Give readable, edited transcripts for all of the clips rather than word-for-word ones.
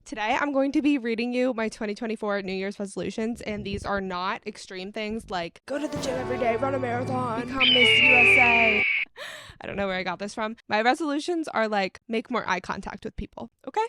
Today, I'm going to be reading you my 2024 New Year's resolutions, and these are not extreme things like go to the gym every day, run a marathon, become Miss USA. I don't know where I got this from. My resolutions are like make more eye contact with people, okay?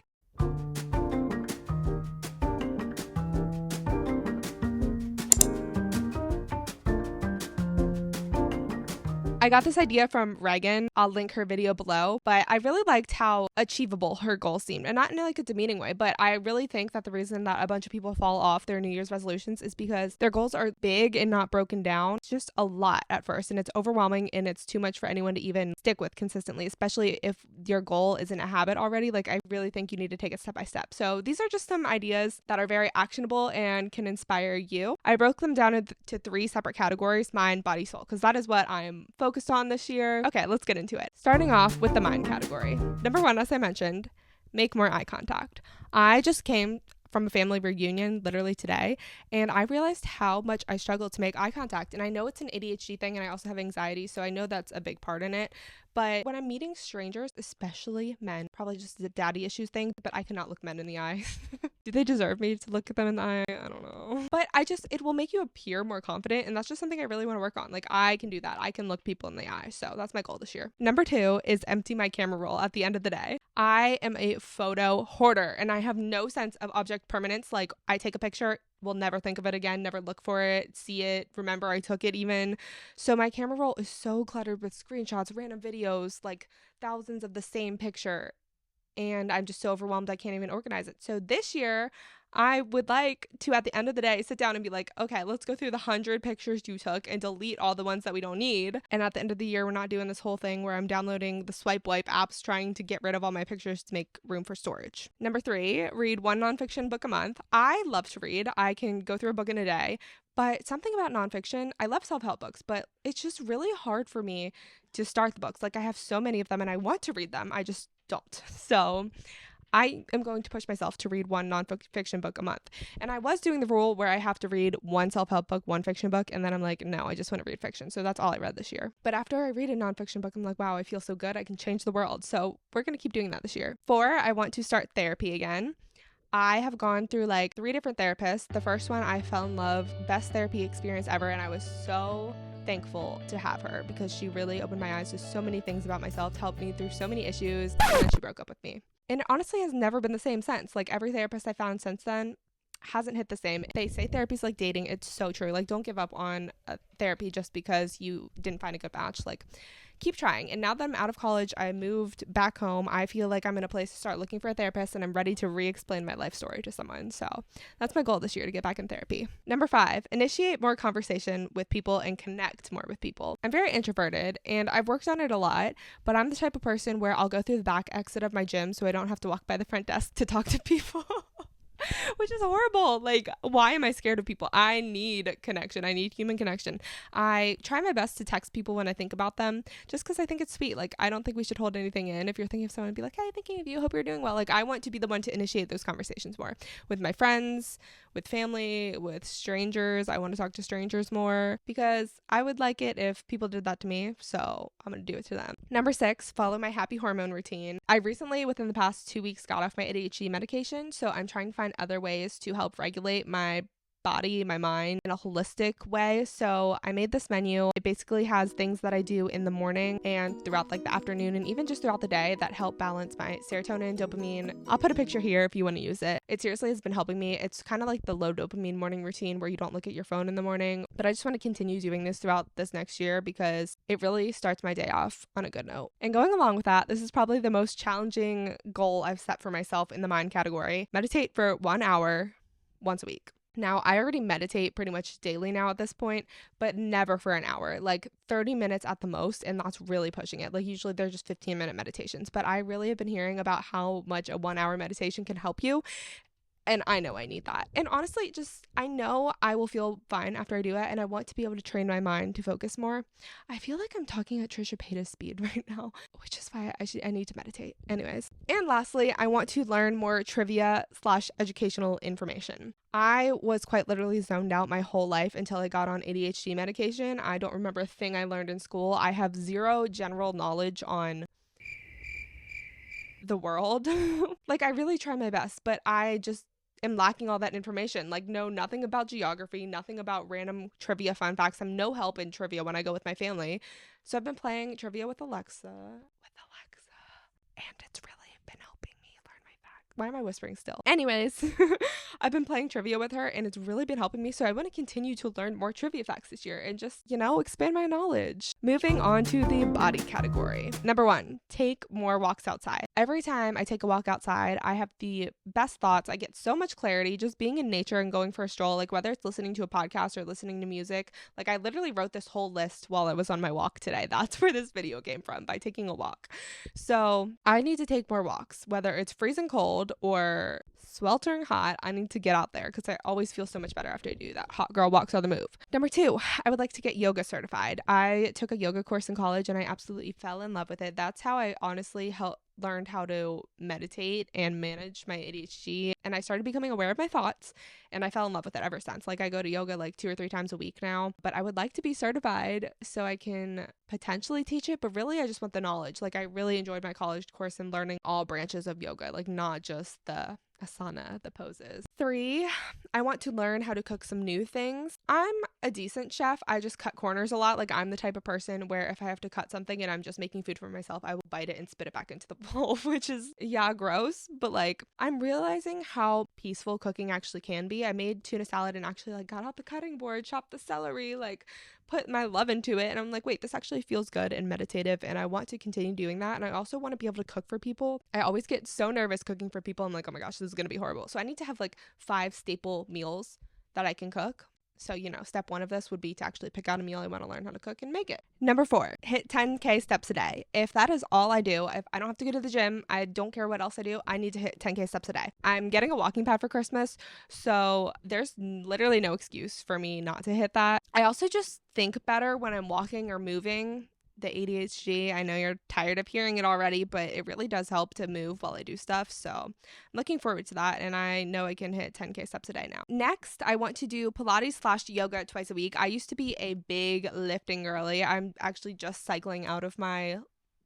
I got this idea from Reagan. I'll link her video below, but I really liked how achievable her goals seemed, and not in like a demeaning way, but I really think that the reason that a bunch of people fall off their New Year's resolutions is because their goals are big and not broken down. It's just a lot at first, and it's overwhelming, and it's too much for anyone to even stick with consistently, especially if your goal isn't a habit already. Like, I really think you need to take it step by step. So these are just some ideas that are very actionable and can inspire you. I broke them down into 3 separate categories: mind, body, soul, because that is what I'm focused on this year. Okay, let's get into it. Starting off with the mind category. Number 1, as I mentioned, make more eye contact. I just came from a family reunion literally today, and I realized how much I struggle to make eye contact. And I know it's an ADHD thing, and I also have anxiety, so I know that's a big part in it. But when I'm meeting strangers, especially men, probably just a daddy issues thing, but I cannot look men in the eye. Do they deserve me to look at them in the eye? I don't know. But it will make you appear more confident, and that's just something I really want to work on. Like, I can do that. I can look people in the eye. So that's my goal this year. Number 2 is empty my camera roll at the end of the day. I am a photo hoarder, and I have no sense of object permanence. Like, I take a picture, will never think of it again, never look for it, see it, remember I took it even. So my camera roll is so cluttered with screenshots, random videos, like thousands of the same picture, and I'm just so overwhelmed I can't even organize it. So this year, I would like to, at the end of the day, sit down and be like, okay, let's go through the 100 pictures you took and delete all the ones that we don't need. And at the end of the year, we're not doing this whole thing where I'm downloading the swipe wipe apps trying to get rid of all my pictures to make room for storage. Number 3, read 1 nonfiction book a month. I love to read. I can go through a book in a day. But something about nonfiction, I love self-help books, but it's just really hard for me to start the books. Like, I have so many of them and I want to read them. I just don't. So I am going to push myself to read 1 nonfiction book a month. And I was doing the rule where I have to read 1 self-help book, 1 fiction book, and then I'm like, no, I just want to read fiction. So that's all I read this year. But after I read a nonfiction book, I'm like, wow, I feel so good. I can change the world. So we're going to keep doing that this year. 4, I want to start therapy again. I have gone through like 3 different therapists. The first one, I fell in love, best therapy experience ever, and I was so thankful to have her because she really opened my eyes to so many things about myself, helped me through so many issues, and then she broke up with me. And it honestly has never been the same since. Like, every therapist I found since then hasn't hit the same. They say therapy's like dating. It's so true. Like, don't give up on therapy just because you didn't find a good match. Like, keep trying. And now that I'm out of college, I moved back home, I feel like I'm in a place to start looking for a therapist, and I'm ready to re-explain my life story to someone. So that's my goal this year, to get back in therapy. Number 5, initiate more conversation with people and connect more with people. I'm very introverted, and I've worked on it a lot, but I'm the type of person where I'll go through the back exit of my gym so I don't have to walk by the front desk to talk to people. Which is horrible. Like, why am I scared of people? I need connection. I need human connection. I try my best to text people when I think about them, just because I think it's sweet. Like, I don't think we should hold anything in. If you're thinking of someone, be like, hey, thinking of you, hope you're doing well. Like, I want to be the one to initiate those conversations more with my friends, with family, with strangers. I want to talk to strangers more because I would like it if people did that to me. So I'm going to do it to them. Number 6, follow my happy hormone routine. I recently, within the past 2 weeks, got off my ADHD medication. So I'm trying to find other ways to help regulate my body, my mind in a holistic way. So I made this menu. It basically has things that I do in the morning and throughout like the afternoon and even just throughout the day that help balance my serotonin, dopamine. I'll put a picture here if you want to use it. It seriously has been helping me. It's kind of like the low dopamine morning routine where you don't look at your phone in the morning. But I just want to continue doing this throughout this next year because it really starts my day off on a good note. And going along with that, this is probably the most challenging goal I've set for myself in the mind category. Meditate for 1 hour once a week. Now, I already meditate pretty much daily now at this point, but never for an hour, like 30 minutes at the most, and that's really pushing it. Like, usually they're just 15-minute meditations, but I really have been hearing about how much a 1 hour meditation can help you. And I know I need that. And honestly, I know I will feel fine after I do it. And I want to be able to train my mind to focus more. I feel like I'm talking at Trisha Paytas speed right now, which is why I need to meditate. Anyways. And lastly, I want to learn more trivia/educational information. I was quite literally zoned out my whole life until I got on ADHD medication. I don't remember a thing I learned in school. I have zero general knowledge on the world. Like, I really try my best, but I just am lacking all that information. Like, know nothing about geography, nothing about random trivia fun facts. I'm no help in trivia when I go with my family. So I've been playing trivia with Alexa, and it's really been helping me learn my facts. Why am I whispering still? Anyways, I've been playing trivia with her and it's really been helping me. So I want to continue to learn more trivia facts this year and just, expand my knowledge. Moving on to the body category. Number 1, take more walks outside. Every time I take a walk outside, I have the best thoughts. I get so much clarity just being in nature and going for a stroll, like whether it's listening to a podcast or listening to music. Like, I literally wrote this whole list while I was on my walk today. That's where this video came from, by taking a walk. So I need to take more walks, whether it's freezing cold or sweltering hot. I need to get out there because I always feel so much better after I do that. Hot girl walks are the move. Number 2, I would like to get yoga certified. I took a yoga course in college and I absolutely fell in love with it. That's how I honestly learned how to meditate and manage my ADHD, and I started becoming aware of my thoughts, and I fell in love with it ever since. Like, I go to yoga like 2 or 3 times a week now, but I would like to be certified so I can potentially teach it, but really I just want the knowledge. Like, I really enjoyed my college course and learning all branches of yoga, like not just the asana, the poses. 3, I want to learn how to cook some new things. I'm a decent chef. I just cut corners a lot. Like, I'm the type of person where if I have to cut something and I'm just making food for myself, I will bite it and spit it back into the bowl, which is, gross. But like, I'm realizing how peaceful cooking actually can be. I made tuna salad and actually like got out the cutting board, chopped the celery, like put my love into it, and I'm like, wait, this actually feels good and meditative, and I want to continue doing that. And I also want to be able to cook for people. I always get so nervous cooking for people. I'm like, oh my gosh, this is gonna be horrible. So I need to have like 5 staple meals that I can cook. So, step 1 of this would be to actually pick out a meal I want to learn how to cook and make it. Number 4, hit 10K steps a day. If that is all I do, if I don't have to go to the gym, I don't care what else I do, I need to hit 10K steps a day. I'm getting a walking pad for Christmas, so there's literally no excuse for me not to hit that. I also just think better when I'm walking or moving. The ADHD, I know you're tired of hearing it already, but it really does help to move while I do stuff. So I'm looking forward to that, and I know I can hit 10K steps a day now. Next, I want to do Pilates/yoga twice a week. I used to be a big lifting girly. I'm actually just cycling out of my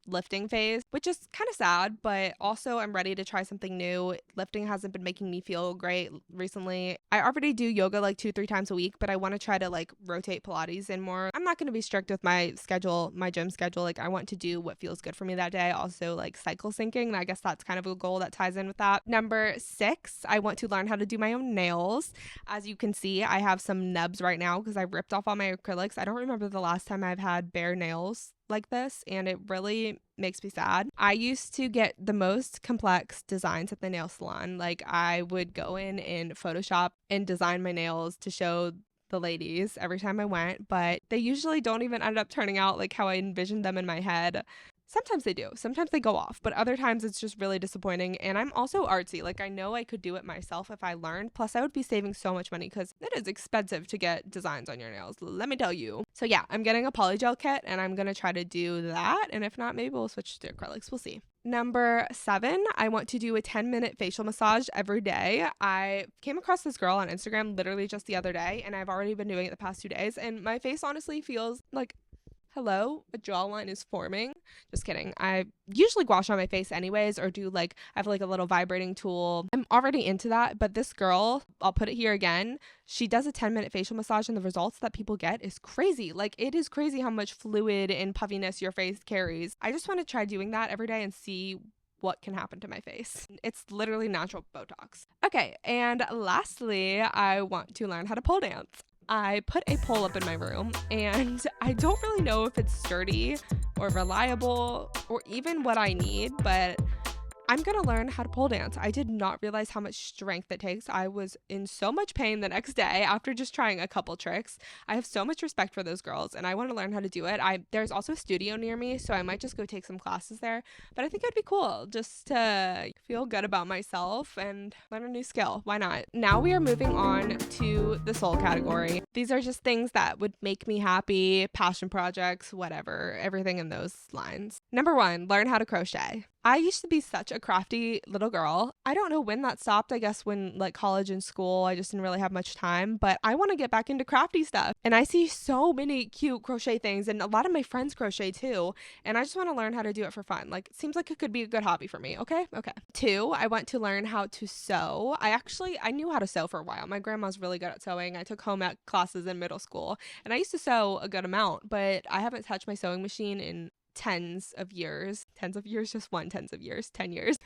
lifting phase, which is kind of sad, but also I'm ready to try something new. Lifting hasn't been making me feel great recently. I already do yoga like 2-3 times a week, but I want to try to like rotate Pilates in more. I'm not going to be strict with my schedule, my gym schedule. Like, I want to do what feels good for me that day. Also, like cycle syncing, and I guess that's kind of a goal that ties in with that. Number 6, I want to learn how to do my own nails. As you can see, I have some nubs right now because I ripped off all my acrylics. I don't remember the last time I've had bare nails like this, and it really makes me sad. I used to get the most complex designs at the nail salon. Like, I would go in and Photoshop and design my nails to show the ladies every time I went, but they usually don't even end up turning out like how I envisioned them in my head. Sometimes they do. Sometimes they go off, but other times it's just really disappointing. And I'm also artsy. Like, I know I could do it myself if I learned. Plus, I would be saving so much money because it is expensive to get designs on your nails, let me tell you. So yeah, I'm getting a polygel kit and I'm going to try to do that. And if not, maybe we'll switch to acrylics. We'll see. Number 7, I want to do a 10-minute facial massage every day. I came across this girl on Instagram literally just the other day, and I've already been doing it the past 2 days. And my face honestly feels like, hello, a jawline is forming. Just kidding. I usually gouache on my face anyways, or do like, I have like a little vibrating tool. I'm already into that, but this girl, I'll put it here again, she does a 10-minute facial massage, and the results that people get is crazy. Like, it is crazy how much fluid and puffiness your face carries. I just want to try doing that every day and see what can happen to my face. It's literally natural Botox. Okay, and lastly, I want to learn how to pole dance. I put a pole up in my room, and I don't really know if it's sturdy or reliable or even what I need, but I'm gonna learn how to pole dance. I did not realize how much strength it takes. I was in so much pain the next day after just trying a couple tricks. I have so much respect for those girls, and I want to learn how to do it. There's also a studio near me, so I might just go take some classes there. But I think it'd be cool just to feel good about myself and learn a new skill. Why not? Now we are moving on to the soul category. These are just things that would make me happy, passion projects, whatever, everything in those lines. Number 1, learn how to crochet. I used to be such a crafty little girl. I don't know when that stopped. I guess when like college and school, I just didn't really have much time, but I want to get back into crafty stuff. And I see so many cute crochet things, and a lot of my friends crochet too. And I just want to learn how to do it for fun. Like, it seems like it could be a good hobby for me. Okay. Okay. 2, I want to learn how to sew. I knew how to sew for a while. My grandma's really good at sewing. I took home ec classes in middle school, and I used to sew a good amount, but I haven't touched my sewing machine in tens of years, just one tens of years, 10 years.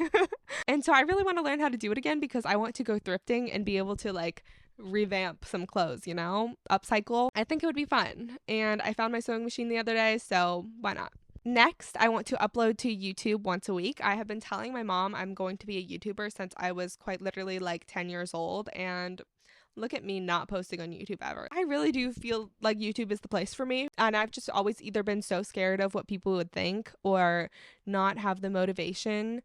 And so I really want to learn how to do it again because I want to go thrifting and be able to like revamp some clothes, you know, upcycle. I think it would be fun. And I found my sewing machine the other day, so why not? Next, I want to upload to YouTube once a week. I have been telling my mom I'm going to be a YouTuber since I was quite literally like 10 years old, and look at me not posting on YouTube ever. I really do feel like YouTube is the place for me. And I've just always either been so scared of what people would think or not have the motivation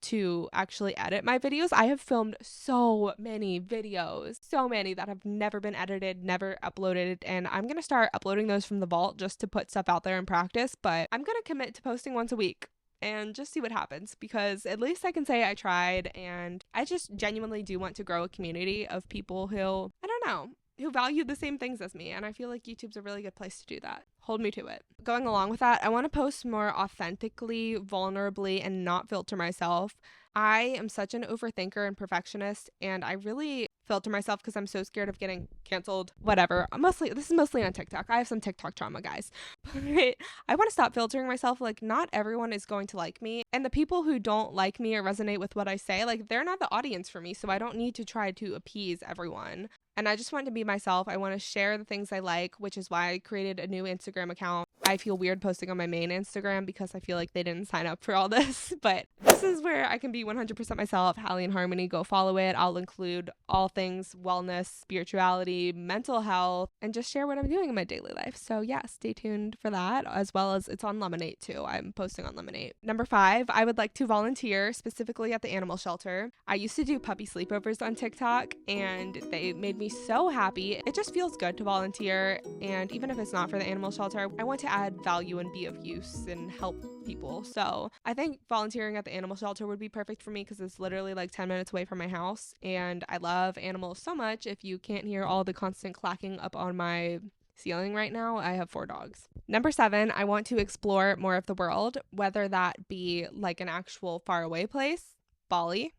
to actually edit my videos. I have filmed so many videos, so many that have never been edited, never uploaded, and I'm going to start uploading those from the vault just to put stuff out there and practice, but I'm going to commit to posting once a week and just see what happens, because at least I can say I tried, and I just genuinely do want to grow a community of people who, I don't know, who value the same things as me, and I feel like YouTube's a really good place to do that. Hold me to it. Going along with that, I want to post more authentically, vulnerably, and not filter myself. I am such an overthinker and perfectionist, and I really filter myself because I'm so scared of getting canceled, whatever. This is mostly on TikTok. I have some TikTok trauma, guys. But I want to stop filtering myself. Like, not everyone is going to like me, and the people who don't like me or resonate with what I say, like, they're not the audience for me, so I don't need to try to appease everyone. And I just want to be myself. I want to share the things I like, which is why I created a new Instagram account. I feel weird posting on my main Instagram because I feel like they didn't sign up for all this, but this is where I can be 100% myself. Hallie in Harmony, go follow it. I'll include all things wellness, spirituality, mental health, and just share what I'm doing in my daily life. So yeah, stay tuned for that, as well as it's on Lemonade too. I'm posting on Lemonade. Number 5, I would like to volunteer specifically at the animal shelter. I used to do puppy sleepovers on TikTok, and they made me so happy. It just feels good to volunteer, and even if it's not for the animal shelter, I want to add value and be of use and help people. So I think volunteering at the animal shelter would be perfect for me because it's literally like 10 minutes away from my house, and I love animals so much. If you can't hear all the constant clacking up on my ceiling right now, I have 4 dogs. Number 7, I want to explore more of the world, whether that be like an actual faraway place, Bali,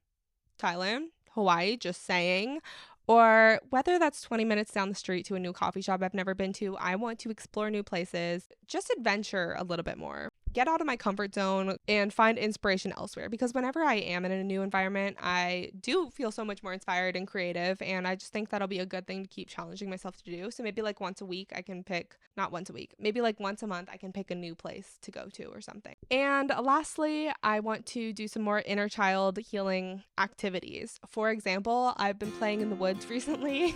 Thailand, Hawaii, just saying, or whether that's 20 minutes down the street to a new coffee shop I've never been to. I want to explore new places, just adventure a little bit more. Get out of my comfort zone and find inspiration elsewhere, because whenever I am in a new environment, I do feel so much more inspired and creative, and I just think that'll be a good thing to keep challenging myself to do. So maybe like once a week I can pick, not once a week, maybe like once a month I can pick a new place to go to or something. And lastly, I want to do some more inner child healing activities. For example, I've been playing in the woods recently.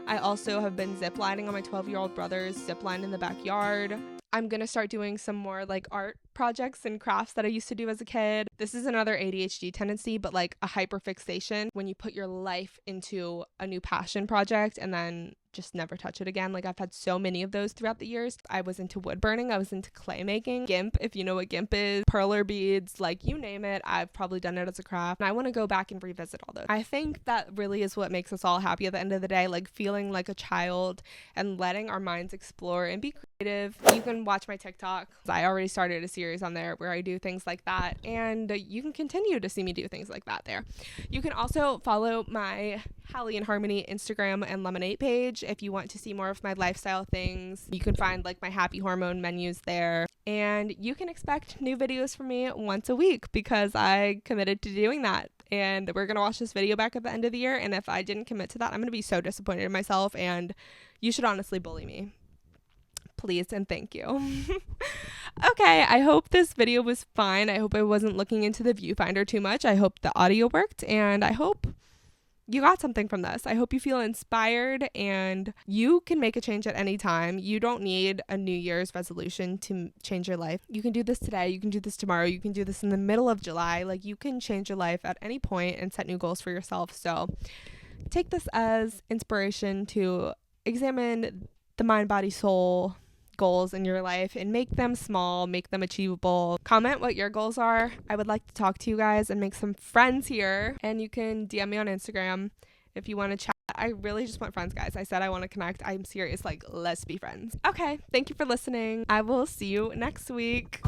I also have been ziplining on my 12-year-old brother's zipline in the backyard. I'm going to start doing some more like art projects and crafts that I used to do as a kid. This is another ADHD tendency, but like a hyperfixation when you put your life into a new passion project and then just never touch it again. Like, I've had so many of those throughout the years. I was into wood burning. I was into clay making, GIMP, if you know what GIMP is, perler beads, like you name it. I've probably done it as a craft. And I want to go back and revisit all those. I think that really is what makes us all happy at the end of the day, like feeling like a child and letting our minds explore and be creative. You can watch my TikTok. I already started a series on there where I do things like that, and you can continue to see me do things like that there. You can also follow my Hallie in Harmony Instagram and Lemonade page if you want to see more of my lifestyle things. You can find like my happy hormone menus there, and you can expect new videos from me once a week because I committed to doing that. And we're going to watch this video back at the end of the year, and if I didn't commit to that, I'm going to be so disappointed in myself, and you should honestly bully me. Please and thank you. Okay, I hope this video was fine. I hope I wasn't looking into the viewfinder too much. I hope the audio worked, and I hope you got something from this. I hope you feel inspired, and you can make a change at any time. You don't need a New Year's resolution to change your life. You can do this today. You can do this tomorrow. You can do this in the middle of July. Like, you can change your life at any point and set new goals for yourself. So take this as inspiration to examine the mind, body, soul goals in your life and make them small, make them achievable. Comment what your goals are. I would like to talk to you guys and make some friends here. And you can DM me on Instagram if you want to chat. I really just want friends, guys. I said I want to connect. I'm serious. Like, let's be friends. Okay. Thank you for listening. I will see you next week.